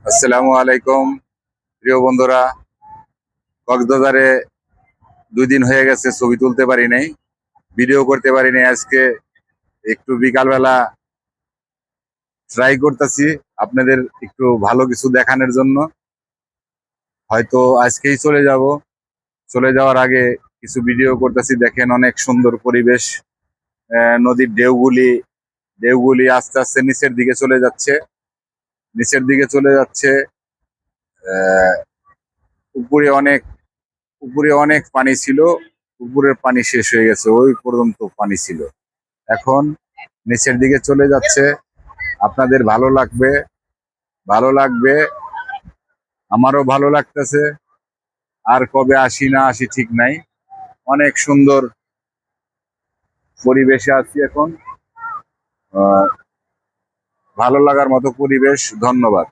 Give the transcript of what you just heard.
আসসালামু আলাইকুম প্রিয় বন্ধুরা। কক্সবাজারে 2 দিন হয়ে গেছে, ছবি তুলতে পারি নাই, ভিডিও করতে পারি নাই। আজকে একটু বিকালবেলা ট্রাই করতেছি আপনাদের একটু ভালো কিছু দেখানোর জন্য। হয়তো আজকেই চলে যাব, চলে যাওয়ার আগে কিছু ভিডিও করতেছি। দেখেন অনেক সুন্দর পরিবেশ। নদীর ঢেউগুলি আস্তে আস্তে নিচের দিকে চলে যাচ্ছে, নিচের দিকে চলে যাচ্ছে। আহ, উপরে অনেক উপরে অনেক পানি ছিল, উপরের পানি শেষ হয়ে গেছে, ওই পর্যন্ত পানি ছিল। এখন নিচের দিকে চলে যাচ্ছে। আপনাদের ভালো লাগবে, ভালো লাগবে, আমারও ভালো লাগতেছে। আর কবে আসি না আসি ঠিক নাই। অনেক সুন্দর পরিবেশে আছি এখন। ভালো লাগার মতো পরিবেশ। ধন্যবাদ।